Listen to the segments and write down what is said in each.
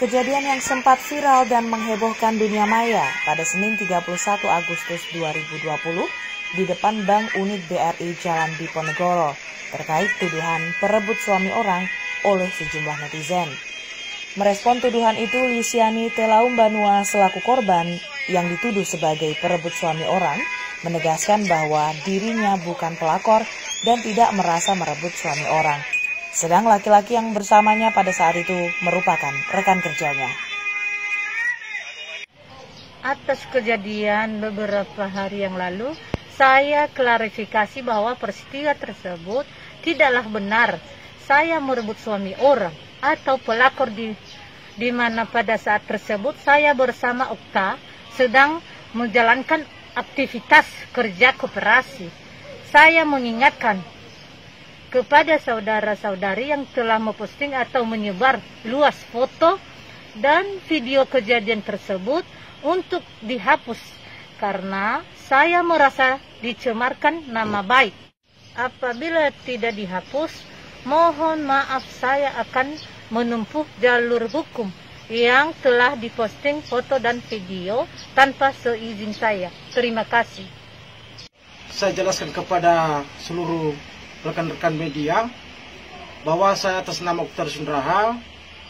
Kejadian yang sempat viral dan menghebohkan dunia maya pada Senin 31 Agustus 2020 di depan Bank Unit BRI Jalan Diponegoro terkait tuduhan perebut suami orang oleh sejumlah netizen. Merespon tuduhan itu, Lisiani Telaum Banua selaku korban yang dituduh sebagai perebut suami orang menegaskan bahwa dirinya bukan pelakor dan tidak merasa merebut suami orang. Sedang laki-laki yang bersamanya pada saat itu merupakan rekan kerjanya. Atas kejadian beberapa hari yang lalu, saya klarifikasi bahwa peristiwa tersebut tidaklah benar. Saya merebut suami orang atau pelakor di mana pada saat tersebut saya bersama Okta sedang menjalankan aktivitas kerja koperasi. Saya mengingatkan kepada saudara-saudari yang telah memposting atau menyebar luas foto dan video kejadian tersebut untuk dihapus karena saya merasa dicemarkan nama baik. Apabila tidak dihapus, mohon maaf, saya akan menempuh jalur hukum yang telah diposting foto dan video tanpa seizin saya. Terima kasih. Saya jelaskan kepada seluruh rekan-rekan media bahwa saya atas nama Okta Sundraha,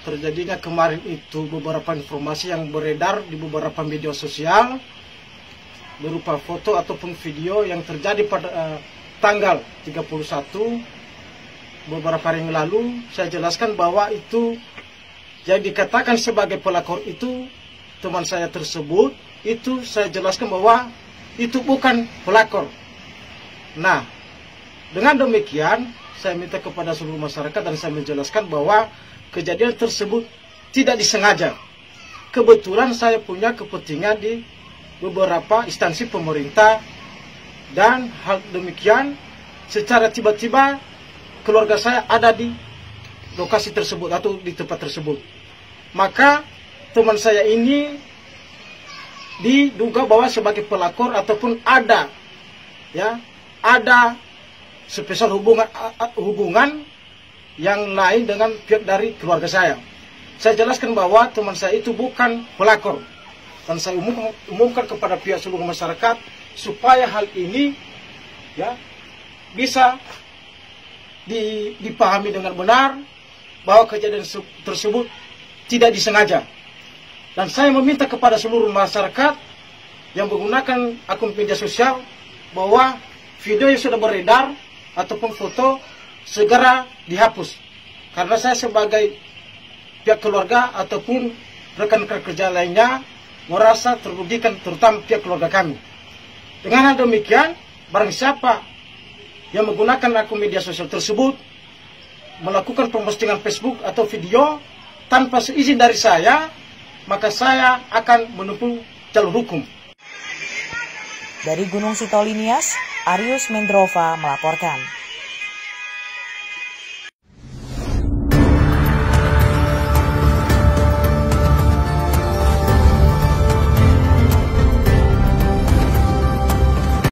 terjadinya kemarin itu beberapa informasi yang beredar di beberapa media sosial berupa foto ataupun video yang terjadi pada tanggal 31 beberapa hari yang lalu. Saya jelaskan bahwa itu yang dikatakan sebagai pelakor itu teman saya tersebut, itu saya jelaskan bahwa itu bukan pelakor. Nah, dengan demikian, saya minta kepada seluruh masyarakat dan saya menjelaskan bahwa kejadian tersebut tidak disengaja. Kebetulan saya punya kepentingan di beberapa instansi pemerintah dan hal demikian secara tiba-tiba keluarga saya ada di lokasi tersebut atau di tempat tersebut. Maka teman saya ini diduga bahwa sebagai pelakor ataupun ada spesial hubungan yang lain dengan pihak dari keluarga saya. Saya jelaskan bahwa teman saya itu bukan pelakor dan saya umumkan kepada pihak seluruh masyarakat supaya hal ini bisa dipahami dengan benar bahwa kejadian tersebut tidak disengaja. Dan saya meminta kepada seluruh masyarakat yang menggunakan akun media sosial bahwa video yang sudah beredar ataupun foto segera dihapus. Karena saya sebagai pihak keluarga ataupun rekan-rekan kerja lainnya merasa terugikan, terutama pihak keluarga kami. Dengan demikian, barang siapa yang menggunakan akun media sosial tersebut melakukan postingan Facebook atau video tanpa seizin dari saya, maka saya akan menempuh jalur hukum. Dari Gunung Sitoli Nias, Arius Mendrova melaporkan.